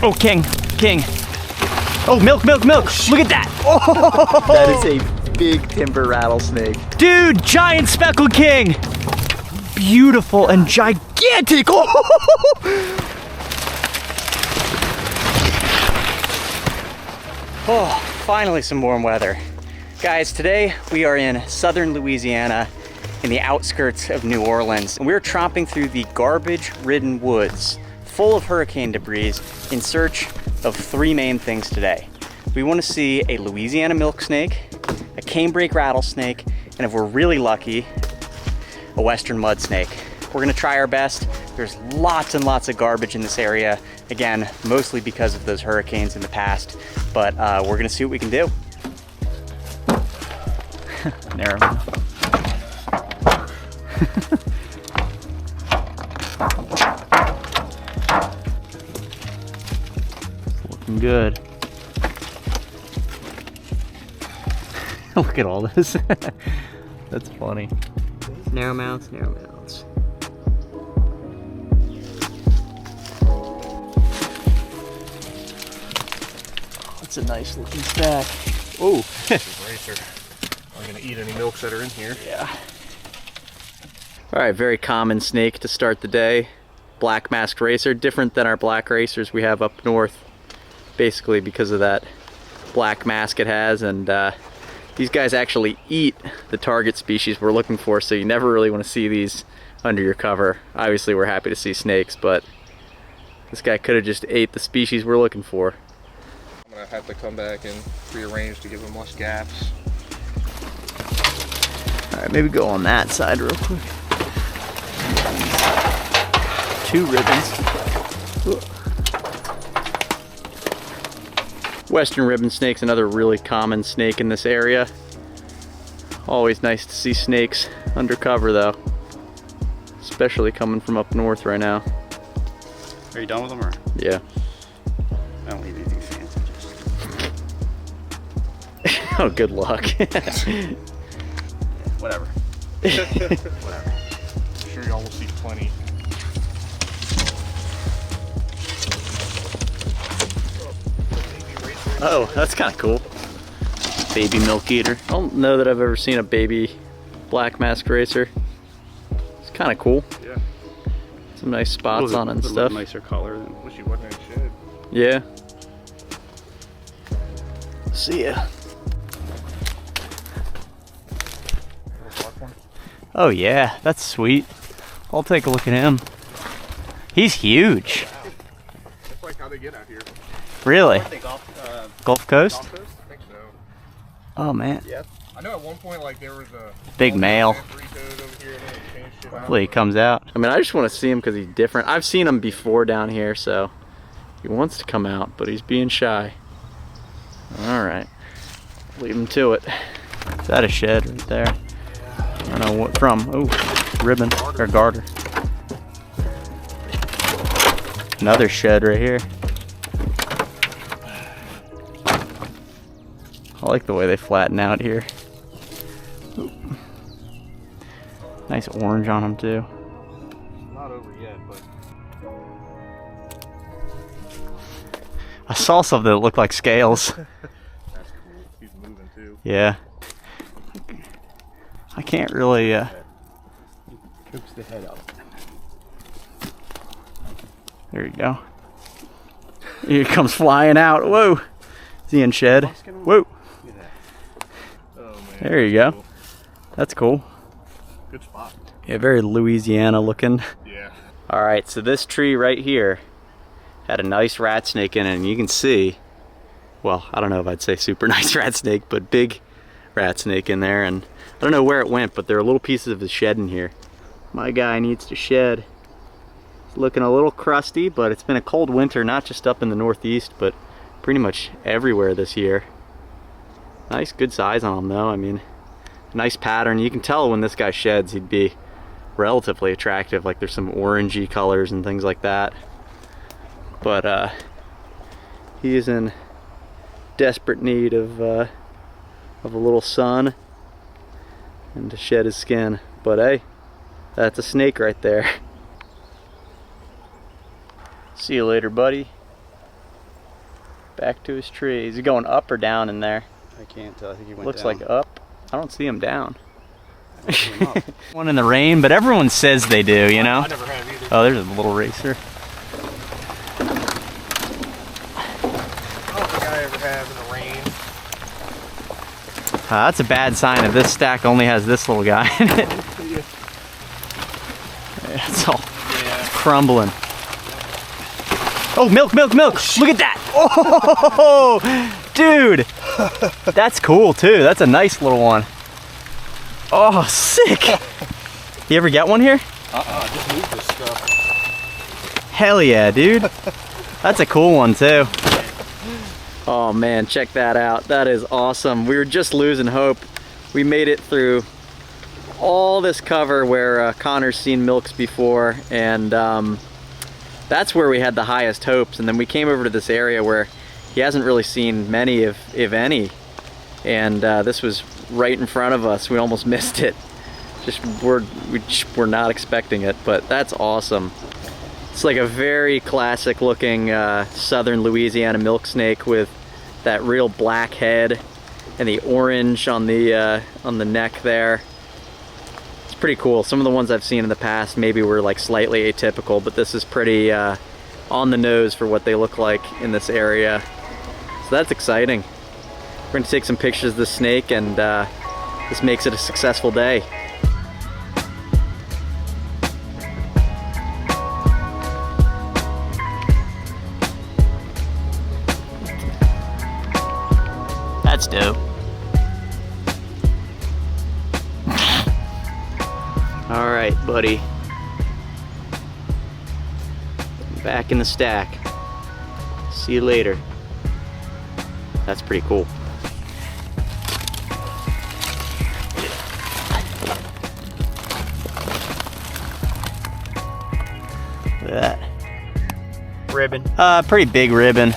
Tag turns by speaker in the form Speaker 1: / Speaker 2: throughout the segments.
Speaker 1: Oh, king. Oh, milk. Look at that. Oh.
Speaker 2: That is a big timber rattlesnake.
Speaker 1: Dude, giant speckled king. Beautiful and gigantic. Oh, finally some warm weather. Guys, today we are in southern Louisiana in the outskirts of New Orleans. And we're tromping through the garbage-ridden woods full of hurricane debris in search of three main things today. We want to see a Louisiana milk snake, a canebrake rattlesnake, and if we're really lucky, a western mud snake. We're gonna try our best. There's lots and lots of garbage in this area. Again, mostly because of those hurricanes in the past, but we're gonna see what we can do. Narrow. Looking good. Look at all this. That's funny. Narrow mounts. That's a nice looking stack. Oh.
Speaker 3: Racer. Are gonna eat any milks that are in here?
Speaker 1: Yeah. All right, very common snake to start the day. Black masked racer, different than our black racers we have up north, basically because of that black mask it has. And these guys actually eat the target species we're looking for, so you never really want to see these under your cover. Obviously, we're happy to see snakes, but this guy could have just ate the species we're looking for.
Speaker 3: I'm gonna have to come back and rearrange to give them less gaps.
Speaker 1: All right, maybe go on that side real quick. 2 ribbons. Western ribbon snake's another really common snake in this area. Always nice to see snakes undercover though, especially coming from up north right now.
Speaker 4: Are you done with them or?
Speaker 1: Yeah.
Speaker 4: I don't leave anything fancy.
Speaker 1: Oh, good luck.
Speaker 4: Whatever.
Speaker 3: Whatever. I'm sure y'all will see plenty.
Speaker 1: Oh, that's kind of cool. Baby milk eater. I don't know that I've ever seen a baby black mask racer. It's kind of cool.
Speaker 3: Yeah.
Speaker 1: Some nice spots on it and stuff.
Speaker 4: Nicer color than.
Speaker 3: Wish you wasn't in shed.
Speaker 1: Yeah. See ya. Oh yeah, that's sweet. I'll take a look at him. He's huge.
Speaker 3: That's like how they get out here.
Speaker 1: Really? Gulf Coast?
Speaker 3: Gulf Coast? I think so.
Speaker 1: Oh man.
Speaker 3: Yeah. I know at one point like there was a
Speaker 1: big male.
Speaker 3: Over here, and then it changed shit out.
Speaker 1: Hopefully he comes out. I mean, I just want to see him because he's different. I've seen him before down here, so he wants to come out, but he's being shy. All right, leave him to it. Is that a shed right there? I don't know what from. Oh, ribbon or garter. Another shed right here. I like the way they flatten out here. Ooh. Nice orange on them too.
Speaker 3: Not over yet, but
Speaker 1: I saw something that looked like scales.
Speaker 3: that's cool. He's moving too.
Speaker 1: Yeah. I can't really
Speaker 4: Cooks the head up.
Speaker 1: There you go. Here it comes flying out. Whoa. Is he in shed? Whoa.
Speaker 3: Oh man.
Speaker 1: There you go.
Speaker 3: Cool.
Speaker 1: That's cool.
Speaker 3: Good spot.
Speaker 1: Yeah, very Louisiana looking.
Speaker 3: Yeah.
Speaker 1: All right, so this tree right here had a nice rat snake in it, and you can see, well, I don't know if I'd say super nice rat snake, but big rat snake in there, and I don't know where it went, but there are little pieces of the shed in here. My guy needs to shed. It's looking a little crusty, but it's been a cold winter, not just up in the Northeast, but pretty much everywhere this year. Nice, good size on him though. I mean, nice pattern. You can tell when this guy sheds, he'd be relatively attractive. Like there's some orangey colors and things like that. But he is in desperate need of a little sun and to shed his skin. But hey, that's a snake right there. See you later, buddy. Back to his tree. Is he going up or down in there?
Speaker 4: I can't tell. I think he went
Speaker 1: Looks
Speaker 4: down.
Speaker 1: like up. I don't see him down.
Speaker 4: I see him up.
Speaker 1: One in the rain, but everyone says they do, you know?
Speaker 3: I never have either.
Speaker 1: Oh, there's a little racer.
Speaker 3: I don't think I ever have in the rain.
Speaker 1: That's a bad sign if this stack only has this little guy in it. It's all crumbling. Oh, milk, milk, milk! Look at that! Oh, dude! That's cool too. That's a nice little one. Oh, sick! You ever get one here?
Speaker 3: Just move this stuff.
Speaker 1: Hell yeah, dude. That's a cool one too. Oh man, check that out. That is awesome. We were just losing hope. We made it through all this cover where Connor's seen milks before, and that's where we had the highest hopes. And then we came over to this area where he hasn't really seen many, if any. And this was right in front of us. We almost missed it. We're not expecting it, but that's awesome. It's like a very classic looking southern Louisiana milk snake with that real black head and the orange on the neck there. It's pretty cool. Some of the ones I've seen in the past maybe were like slightly atypical, but this is pretty on the nose for what they look like in this area. So that's exciting. We're gonna take some pictures of the snake, and this makes it a successful day. That's dope. All right, buddy. Back in the stack. See you later. That's pretty cool. Look at that.
Speaker 2: Ribbon.
Speaker 1: Pretty big ribbon.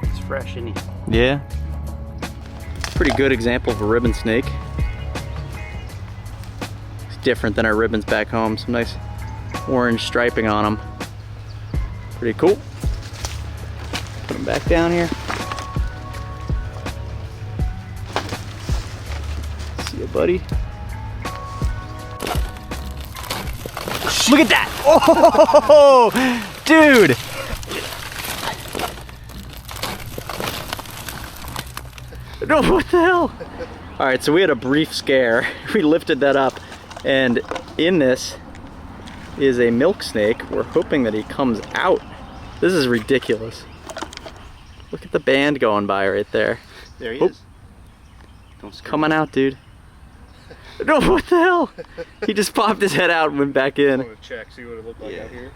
Speaker 4: It's fresh, isn't he?
Speaker 1: Yeah. Pretty good example of a ribbon snake. It's different than our ribbons back home. Some nice orange striping on them. Pretty cool. Put them back down here. See you, buddy. Look at that! Oh, dude! No, what the hell? All right, so we had a brief scare. We lifted that up, and in this is a milk snake. We're hoping that he comes out. This is ridiculous. Look at the band going by right there.
Speaker 4: There he
Speaker 1: Oh.
Speaker 4: is. Don't scare
Speaker 1: Coming out, dude. No, what the hell? He just popped his head out and went back
Speaker 3: I
Speaker 1: in.
Speaker 3: want to check, see what it looked like out here.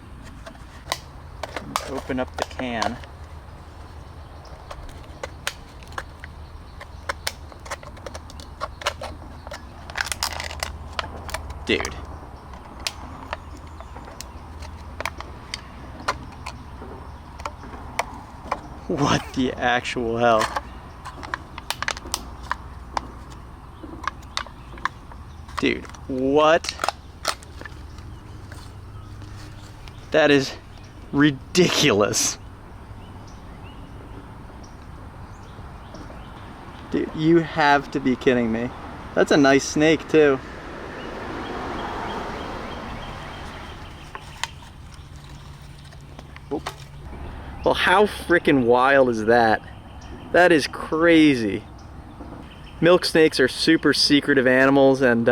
Speaker 1: Open up the can. Dude. What the actual hell? Dude, what? That is ridiculous. Dude, you have to be kidding me. That's a nice snake too. Oop. Well, how freaking wild is that? That is crazy. Milk snakes are super secretive animals, and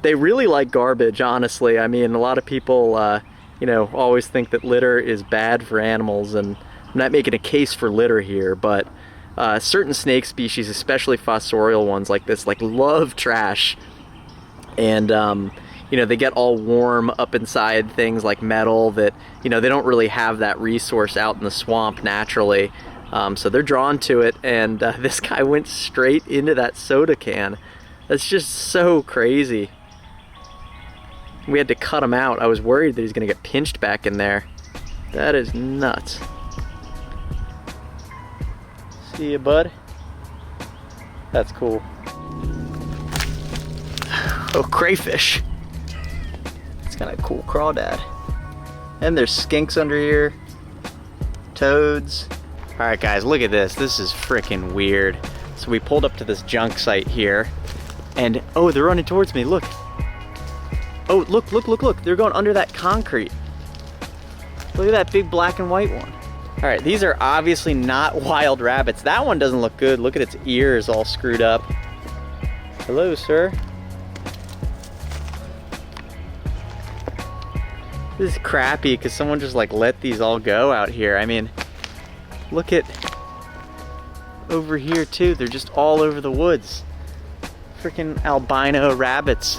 Speaker 1: they really like garbage, honestly. I mean, a lot of people, you know, always think that litter is bad for animals, and I'm not making a case for litter here, but certain snake species, especially fossorial ones like this, like love trash. And, you know, they get all warm up inside things like metal that, you know, they don't really have that resource out in the swamp naturally. So they're drawn to it, and this guy went straight into that soda can. That's just so crazy. We had to cut him out. I was worried that he's gonna get pinched back in there. That is nuts. See ya, bud. That's cool. Oh, crayfish. It's kind of cool crawdad. And there's skinks under here. toads. All right, guys, look at this. This is freaking weird. So we pulled up to this junk site here, and oh, they're running towards me. Look. Oh, look, look, look, look. They're going under that concrete. Look at that big black and white one. All right, these are obviously not wild rabbits. That one doesn't look good. Look at its ears all screwed up. Hello, sir. This is crappy because someone just like let these all go out here. I mean, look at over here too. They're just all over the woods. Freaking albino rabbits.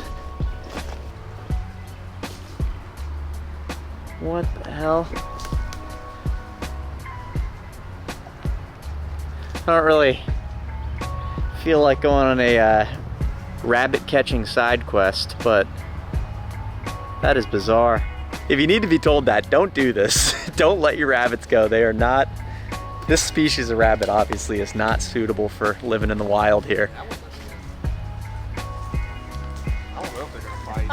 Speaker 1: What the hell? I don't really feel like going on a rabbit catching side quest, but that is bizarre. If you need to be told that, don't do this. Don't let your rabbits go. They are not, this species of rabbit obviously is not suitable for living in the wild here.
Speaker 3: I don't know if they're gonna bite.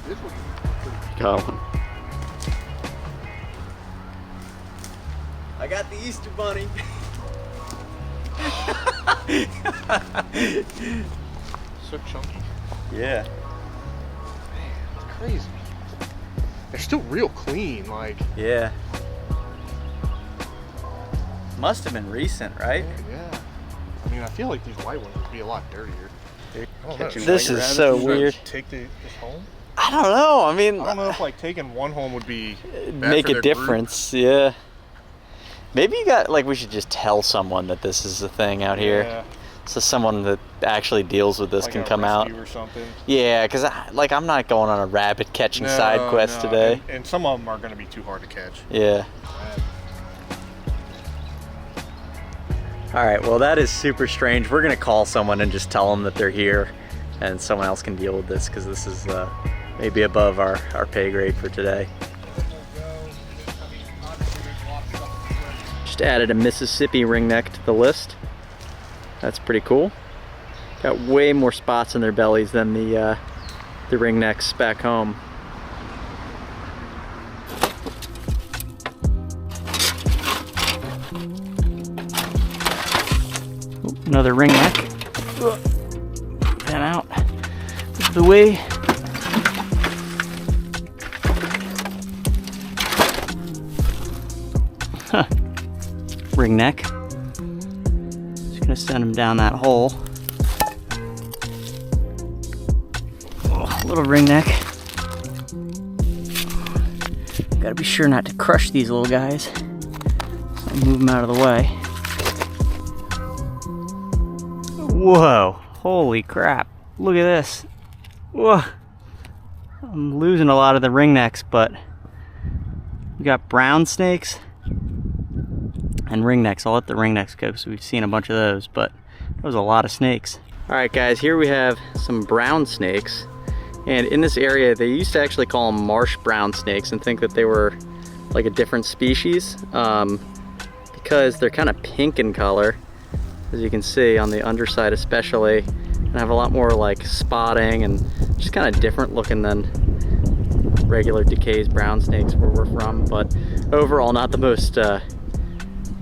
Speaker 3: This one.
Speaker 4: Got one.
Speaker 1: I got the Easter bunny.
Speaker 3: So chunky.
Speaker 1: Yeah.
Speaker 3: Man, it's crazy. They're still real clean, like.
Speaker 1: Yeah. Must have been recent, right?
Speaker 3: Yeah. I mean, I feel like these white ones would be a lot dirtier. I don't know.
Speaker 4: Catching
Speaker 1: This
Speaker 4: white
Speaker 1: is
Speaker 4: rabbits
Speaker 1: so
Speaker 4: and
Speaker 1: weird.
Speaker 3: Take this home?
Speaker 1: I don't know. I mean,
Speaker 3: I don't know if like taking one home would be bad
Speaker 1: make
Speaker 3: for
Speaker 1: a
Speaker 3: their
Speaker 1: difference. Yeah. Maybe you got like we should just tell someone that this is the thing out
Speaker 3: group.
Speaker 1: here,
Speaker 3: Yeah,
Speaker 1: so someone that actually deals with this
Speaker 3: like
Speaker 1: can
Speaker 3: a
Speaker 1: come out.
Speaker 3: rescue or something.
Speaker 1: Yeah, because I'm not going on a rabbit catching side quest
Speaker 3: no,
Speaker 1: today.
Speaker 3: And some of them are going to be too hard to catch.
Speaker 1: Yeah. All right. Well, that is super strange. We're gonna call someone and just tell them that they're here, and someone else can deal with this because this is maybe above our pay grade for today. Just added a Mississippi ringneck to the list. That's pretty cool. Got way more spots in their bellies than the ringnecks back home. Oop, another ringneck. Put that out of the way. Huh. Ringneck. Just gonna send him down that hole. Oh, little ringneck. Gotta be sure not to crush these little guys. So I'll move them out of the way. Whoa, holy crap. Look at this. Whoa. I'm losing a lot of the ringnecks, but we got brown snakes and ringnecks. I'll let the ringnecks go because we've seen a bunch of those, but that was a lot of snakes. All right, guys, here we have some brown snakes. And in this area, they used to actually call them marsh brown snakes and think that they were like a different species because they're kind of pink in color, as you can see on the underside especially, and have a lot more like spotting and just kind of different looking than regular DeKay's brown snakes where we're from. But overall, not the most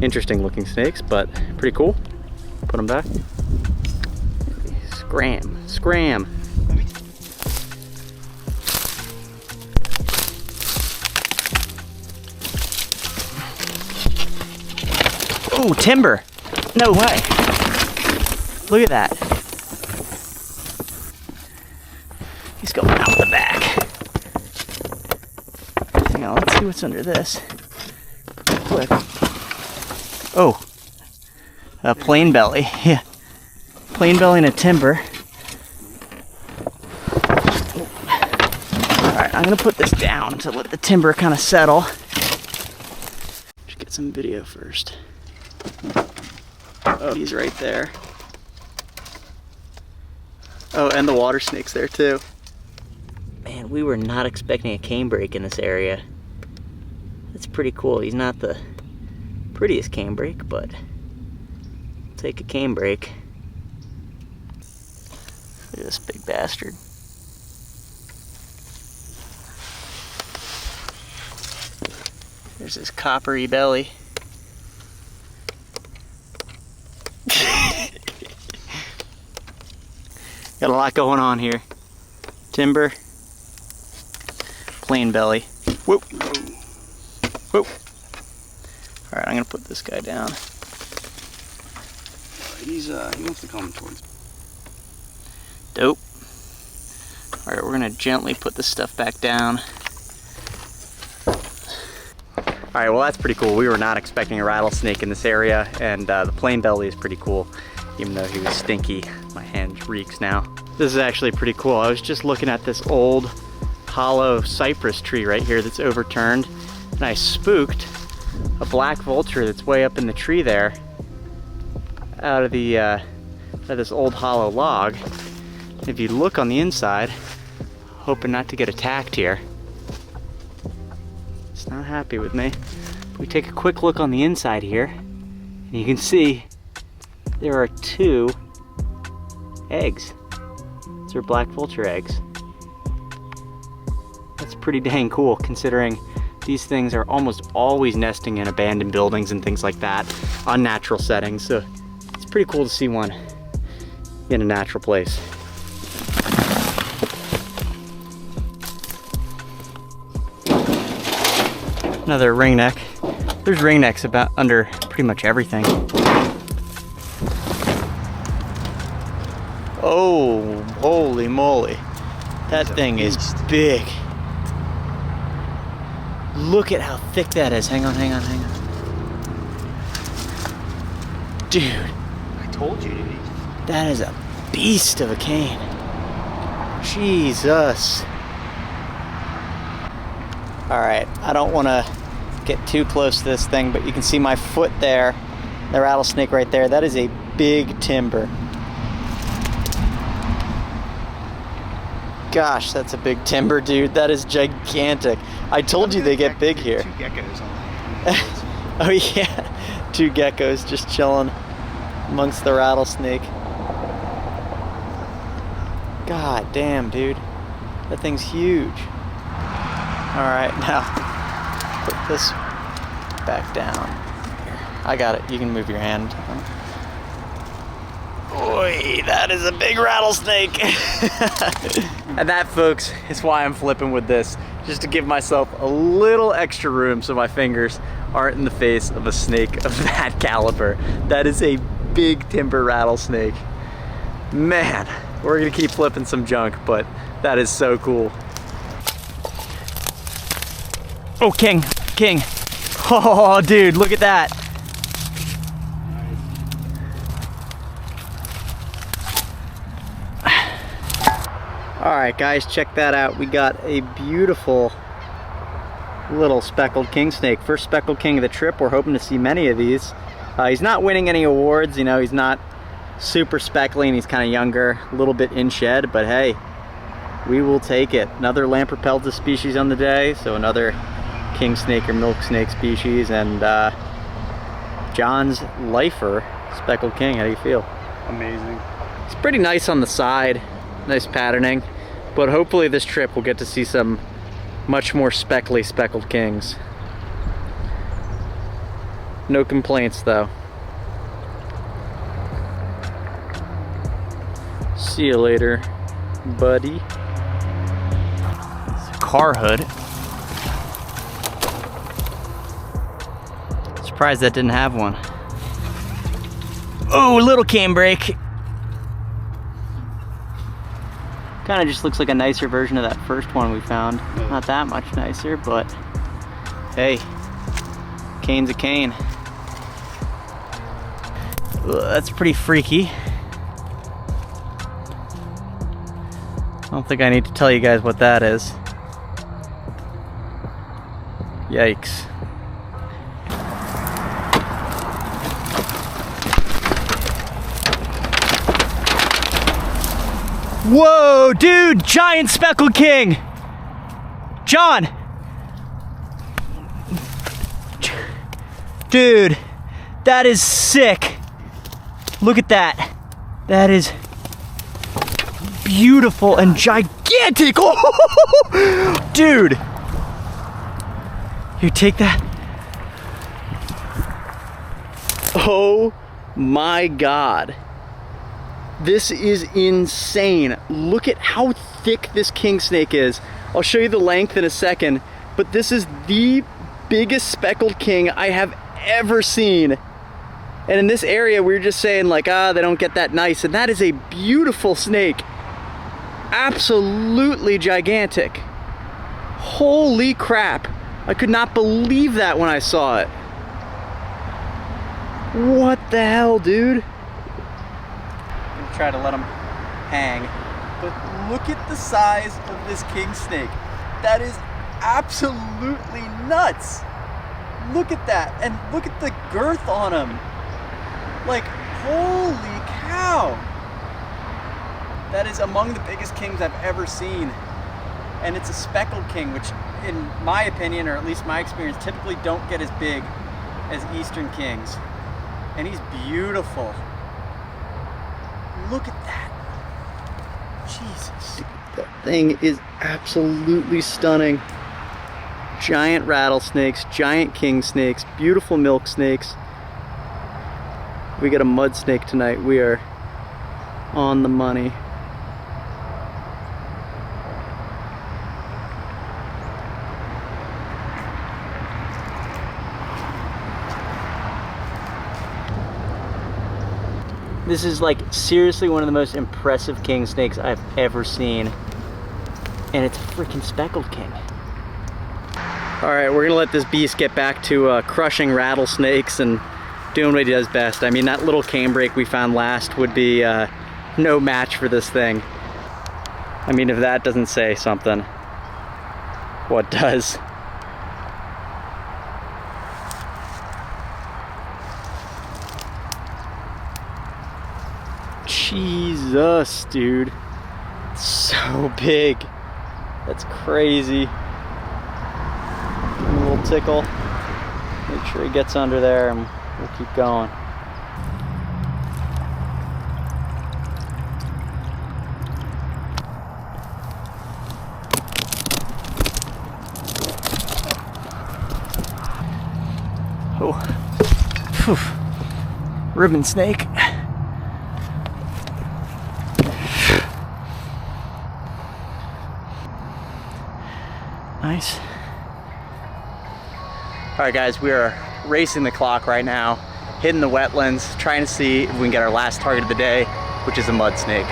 Speaker 1: interesting looking snakes, but pretty cool. Put them back. Scram, scram. Oh, timber. No way. Look at that. He's going out the back. Hang on, let's see what's under this. Quick. Oh, a plain belly. Yeah, plain belly and a timber. All right, I'm gonna put this down to let the timber kind of settle. Just get some video first. Oh, he's right there. Oh, and the water snake's there too. Man, we were not expecting a canebrake in this area. That's pretty cool. He's not the prettiest canebrake, but I'll take a canebrake. Look at this big bastard. There's his coppery belly. Got a lot going on here. Timber, plain belly. Whoop. Whoop. All right, I'm gonna put this guy down.
Speaker 4: He wants to come towards.
Speaker 1: Dope. All right, we're gonna gently put this stuff back down. All right, well that's pretty cool. We were not expecting a rattlesnake in this area, and the plain belly is pretty cool, even though he was stinky. My hand reeks now. This is actually pretty cool. I was just looking at this old hollow cypress tree right here that's overturned, and I spooked a black vulture that's way up in the tree there out of this old hollow log. If you look on the inside, hoping not to get attacked here, it's not happy with me. We take a quick look on the inside here, and you can see there are 2 eggs. These are black vulture eggs. That's pretty dang cool, considering these things are almost always nesting in abandoned buildings and things like that, unnatural settings. So it's pretty cool to see one in a natural place. Another ringneck. There's ringnecks about under pretty much everything. Oh, holy moly. That thing is big. Look at how thick that is. Hang on. Dude.
Speaker 4: I told you, dude.
Speaker 1: That is a beast of a cane. Jesus. All right, I don't want to get too close to this thing, but you can see my foot there, the rattlesnake right there. That is a big timber. Gosh, that's a big timber, dude. That is gigantic. I told you they get big here.
Speaker 4: 2 geckos on that.
Speaker 1: Oh yeah, 2 geckos just chilling amongst the rattlesnake. God damn, dude. That thing's huge. All right, now put this back down. Here, I got it. You can move your hand. Boy, that is a big rattlesnake. And that, folks, is why I'm flipping with this, just to give myself a little extra room so my fingers aren't in the face of a snake of that caliber. That is a big timber rattlesnake. Man, we're gonna keep flipping some junk, but that is so cool. Oh, king. Oh, dude, look at that. All right, guys, check that out. We got a beautiful little speckled king snake. First speckled king of the trip. We're hoping to see many of these. He's not winning any awards, you know, he's not super speckly and he's kind of younger, a little bit in shed, but hey, we will take it. Another Lamprepelta species on the day, so another king snake or milk snake species, and John's lifer speckled king. How do you feel?
Speaker 4: Amazing.
Speaker 1: It's pretty nice on the side, nice patterning, but hopefully this trip we'll get to see some much more speckly speckled kings. No complaints though. See you later, buddy. It's a car hood. Surprised that didn't have one. Oh, little cane brake. Kind of just looks like a nicer version of that first one we found. Not that much nicer, but hey, cane's a cane. Ugh, that's pretty freaky. I don't think I need to tell you guys what that is. Yikes. Whoa, dude, giant speckled king. John. Dude, that is sick. Look at that. That is beautiful and gigantic. Oh, dude. Here, take that. Oh my God. This is insane. Look at how thick this king snake is. I'll show you the length in a second, but this is the biggest speckled king I have ever seen. And in this area, we were just saying like, they don't get that nice. And that is a beautiful snake. Absolutely gigantic. Holy crap. I could not believe that when I saw it. What the hell, dude? I'm gonna try to let him hang. But look at the size of this king snake. That is absolutely nuts. Look at that. And look at the girth on him. Like, holy cow. That is among the biggest kings I've ever seen. And it's a speckled king, which in my opinion, or at least my experience, typically don't get as big as eastern kings. And he's beautiful. Look at that. Jesus. That thing is absolutely stunning. Giant rattlesnakes, giant king snakes, beautiful milk snakes. We got a mud snake tonight. We are on the money. This is like seriously one of the most impressive king snakes I've ever seen. And it's a freaking speckled king. All right, we're gonna let this beast get back to crushing rattlesnakes and doing what he does best. I mean, that little canebrake we found last would be no match for this thing. I mean, if that doesn't say something, what does? Jesus, dude. It's so big. That's crazy. Give him a little tickle. Make sure he gets under there and we'll keep going. Oh. Whew. Ribbon snake. Nice. All right, guys, we are racing the clock right now, hitting the wetlands, trying to see if we can get our last target of the day, which is a mud snake.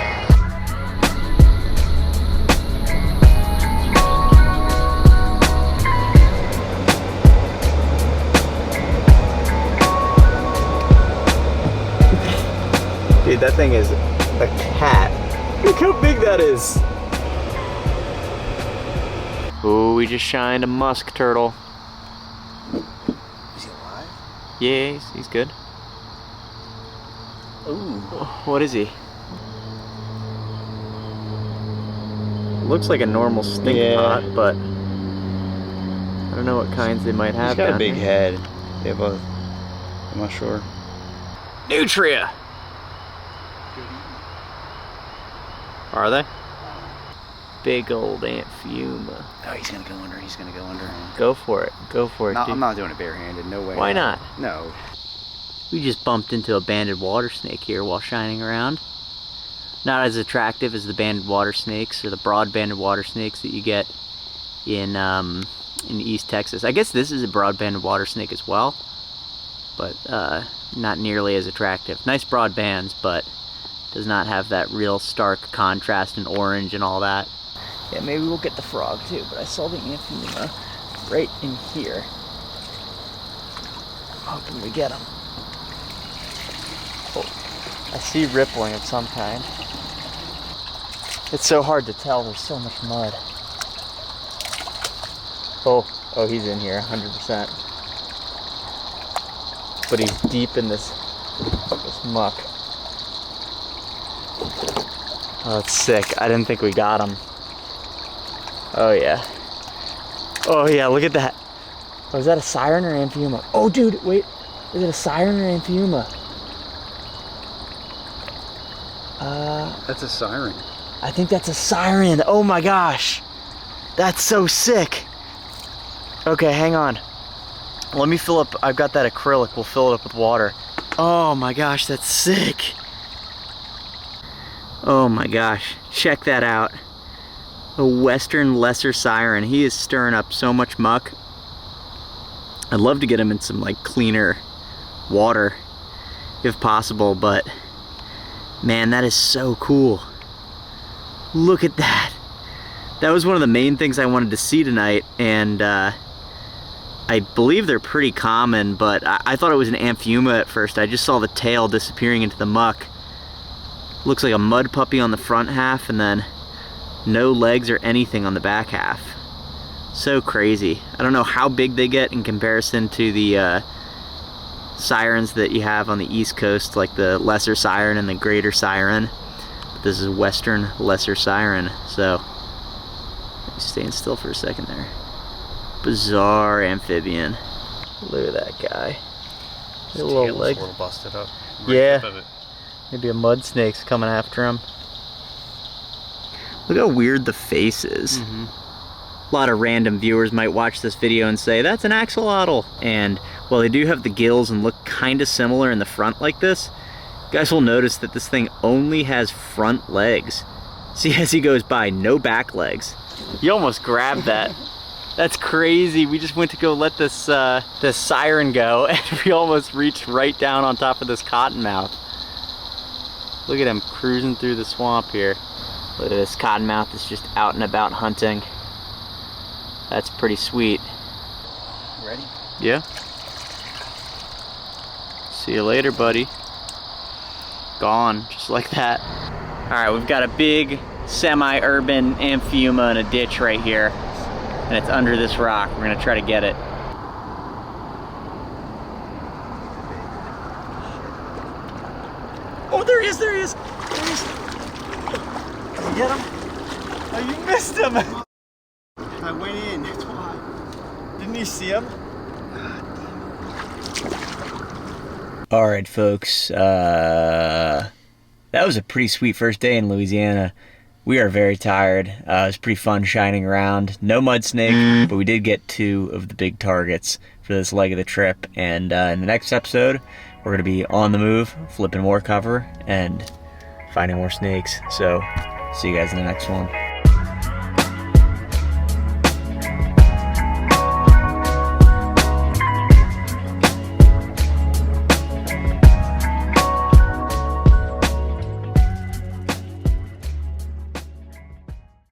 Speaker 1: Dude, that thing is a cat. Look how big that is. Oh, we just shined a musk turtle.
Speaker 4: Is he alive?
Speaker 1: Yeah, he's good.
Speaker 4: Ooh.
Speaker 1: What is he? Looks like a normal stink pot, but I don't know what kinds they might have.
Speaker 4: He's got
Speaker 1: down
Speaker 4: a big
Speaker 1: here.
Speaker 4: head. They have a, I'm not sure.
Speaker 1: Nutria! Are they? Big old Amphibia.
Speaker 4: Oh, he's gonna go under. He's gonna go under.
Speaker 1: Go for it. Go for it,
Speaker 4: No,
Speaker 1: dude.
Speaker 4: I'm not doing it barehanded. No way.
Speaker 1: Why not?
Speaker 4: No.
Speaker 1: We just bumped into a banded water snake here while shining around. Not as attractive as the banded water snakes or the broad banded water snakes that you get in East Texas. I guess this is a broad banded water snake as well, but not nearly as attractive. Nice broad bands, but does not have that real stark contrast in orange and all that. Yeah, maybe we'll get the frog too, but I saw the Amphibia right in here. How can we get him? Oh, I see rippling of some kind. It's so hard to tell, there's so much mud. Oh, he's in here, 100%. But he's deep in this muck. Oh, it's sick. I didn't think we got him. Oh yeah. Oh yeah, look at that. Oh, is that a siren or Amphibia? Oh dude, wait. Is it a siren or Amphibia?
Speaker 4: That's a siren.
Speaker 1: I think that's a siren. Oh my gosh. That's so sick. Okay, hang on. Let me fill up, I've got that acrylic. We'll fill it up with water. Oh my gosh, that's sick. Oh my gosh, check that out. A western lesser siren. He is stirring up so much muck. I'd love to get him in some like cleaner water if possible, but man, that is so cool. Look at that. That was one of the main things I wanted to see tonight, and I believe they're pretty common, but I thought it was an amphibia at first. I just saw the tail disappearing into the muck. Looks like a mud puppy on the front half, and then no legs or anything on the back half. So crazy. I don't know how big they get in comparison to the sirens that you have on the East Coast, like the lesser siren and the greater siren. But this is a western lesser siren, so staying still for a second there. Bizarre amphibian. Look at that guy.
Speaker 3: His
Speaker 1: A little
Speaker 3: tail's
Speaker 1: leg.
Speaker 3: a little busted up.
Speaker 1: Yeah.
Speaker 3: Right above it.
Speaker 1: Maybe a mud snake's coming after him. Look how weird the face is.
Speaker 3: Mm-hmm.
Speaker 1: A lot of random viewers might watch this video and say, that's an axolotl. And while they do have the gills and look kind of similar in the front like this, you guys will notice that this thing only has front legs. See, as he goes by, no back legs. You almost grabbed that. That's crazy. We just went to go let this this siren go, and we almost reached right down on top of this cottonmouth. Look at him cruising through the swamp here. Look at this cottonmouth is just out and about hunting. That's pretty sweet.
Speaker 4: Ready?
Speaker 1: Yeah. See you later, buddy. Gone, just like that. All right, we've got a big semi-urban amphibia in a ditch right here, and it's under this rock. We're gonna try to get it. Oh, there he is, there he is. There he is. Did you get him? Oh, you missed him.
Speaker 2: I went in, that's why. Didn't you see him?
Speaker 1: All right, folks. That was a pretty sweet first day in Louisiana. We are very tired. It was pretty fun shining around. No mud snake, but we did get 2 of the big targets for this leg of the trip. And in the next episode, we're going to be on the move, flipping more cover, and finding more snakes. So, see you guys in the next one.